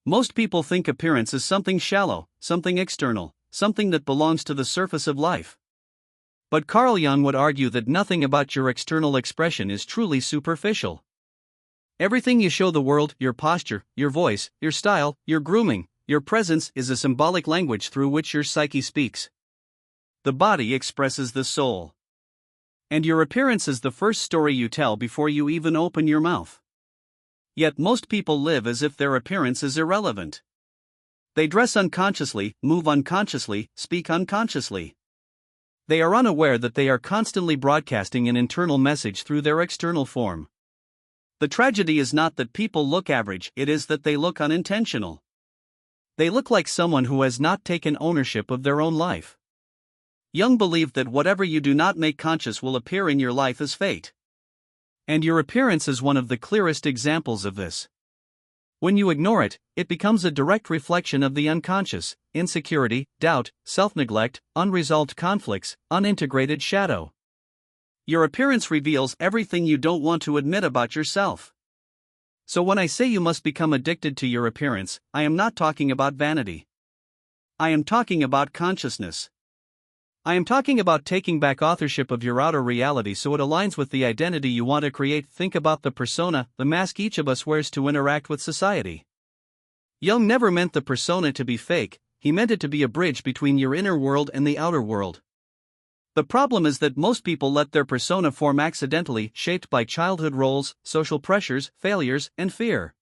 Most people think appearance is something shallow, something external, something that belongs to the surface of life. But Carl Jung would argue that nothing about your external expression is truly superficial. Everything you show the world, your posture, your voice, your style, your grooming, your presence, is a symbolic language through which your psyche speaks. The body expresses the soul. And your appearance is the first story you tell before you even open your mouth. Yet most people live as if their appearance is irrelevant. They dress unconsciously, move unconsciously, speak unconsciously. They are unaware that they are constantly broadcasting an internal message through their external form. The tragedy is not that people look average, it is that they look unintentional. They look like someone who has not taken ownership of their own life. Jung believed that whatever you do not make conscious will appear in your life as fate. And your appearance is one of the clearest examples of this. When you ignore it, it becomes a direct reflection of the unconscious: insecurity, doubt, self-neglect, unresolved conflicts, unintegrated shadow. Your appearance reveals everything you don't want to admit about yourself. So when I say you must become addicted to your appearance, I am not talking about vanity. I am talking about consciousness. I am talking about taking back authorship of your outer reality so it aligns with the identity you want to create. Think about the persona, the mask each of us wears to interact with society. Jung never meant the persona to be fake, he meant it to be a bridge between your inner world and the outer world. The problem is that most people let their persona form accidentally, shaped by childhood roles, social pressures, failures, and fear.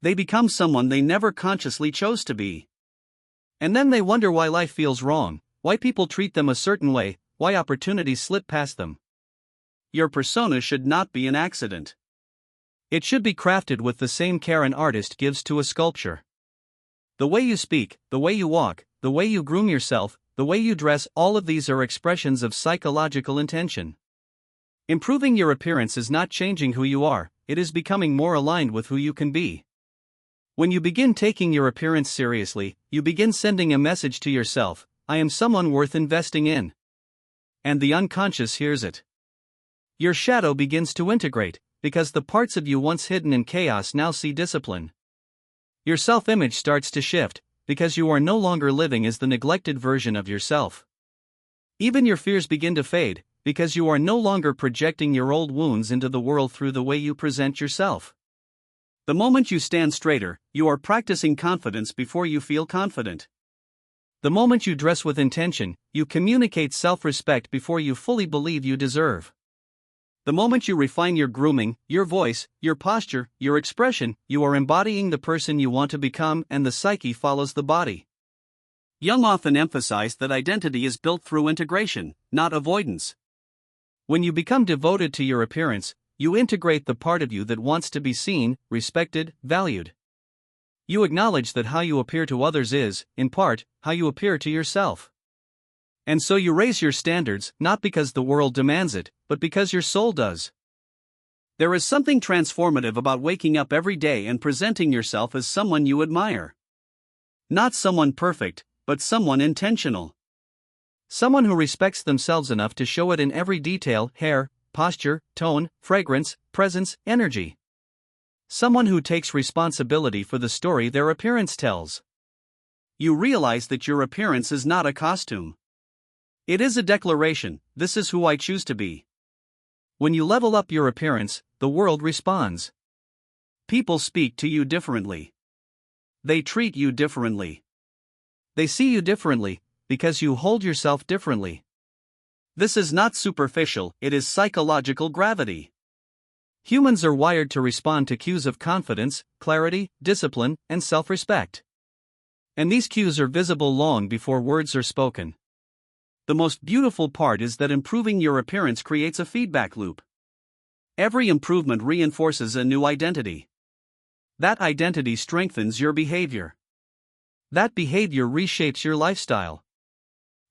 They become someone they never consciously chose to be. And then they wonder why life feels wrong, why people treat them a certain way, why opportunities slip past them. Your persona should not be an accident. It should be crafted with the same care an artist gives to a sculpture. The way you speak, the way you walk, the way you groom yourself, the way you dress, all of these are expressions of psychological intention. Improving your appearance is not changing who you are, it is becoming more aligned with who you can be. When you begin taking your appearance seriously, you begin sending a message to yourself: I am someone worth investing in. And the unconscious hears it. Your shadow begins to integrate, because the parts of you once hidden in chaos now see discipline. Your self-image starts to shift, because you are no longer living as the neglected version of yourself. Even your fears begin to fade, because you are no longer projecting your old wounds into the world through the way you present yourself. The moment you stand straighter, you are practicing confidence before you feel confident. The moment you dress with intention, you communicate self-respect before you fully believe you deserve. The moment you refine your grooming, your voice, your posture, your expression, you are embodying the person you want to become, and the psyche follows the body. Jung often emphasized that identity is built through integration, not avoidance. When you become devoted to your appearance, you integrate the part of you that wants to be seen, respected, valued. You acknowledge that how you appear to others is, in part, how you appear to yourself. And so you raise your standards, not because the world demands it, but because your soul does. There is something transformative about waking up every day and presenting yourself as someone you admire. Not someone perfect, but someone intentional. Someone who respects themselves enough to show it in every detail: hair, posture, tone, fragrance, presence, energy. Someone who takes responsibility for the story their appearance tells. You realize that your appearance is not a costume. It is a declaration: this is who I choose to be. When you level up your appearance, the world responds. People speak to you differently. They treat you differently. They see you differently, because you hold yourself differently. This is not superficial, it is psychological gravity. Humans are wired to respond to cues of confidence, clarity, discipline, and self-respect. And these cues are visible long before words are spoken. The most beautiful part is that improving your appearance creates a feedback loop. Every improvement reinforces a new identity. That identity strengthens your behavior. That behavior reshapes your lifestyle.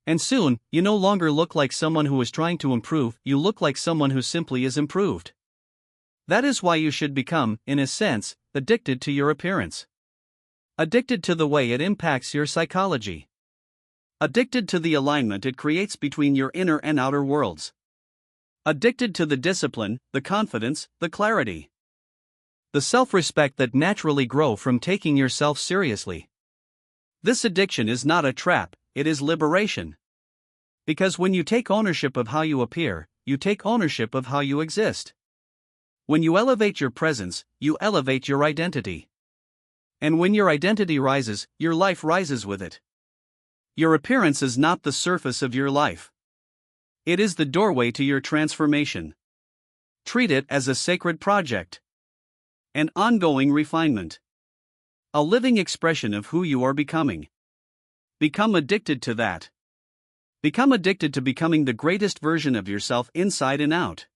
And soon, you no longer look like someone who is trying to improve, you look like someone who simply is improved. That is why you should become, in a sense, addicted to your appearance. Addicted to the way it impacts your psychology. Addicted to the alignment it creates between your inner and outer worlds. Addicted to the discipline, the confidence, the clarity. The self-respect that naturally grows from taking yourself seriously. This addiction is not a trap, it is liberation. Because when you take ownership of how you appear, you take ownership of how you exist. When you elevate your presence, you elevate your identity. And when your identity rises, your life rises with it. Your appearance is not the surface of your life. It is the doorway to your transformation. Treat it as a sacred project. An ongoing refinement. A living expression of who you are becoming. Become addicted to that. Become addicted to becoming the greatest version of yourself inside and out.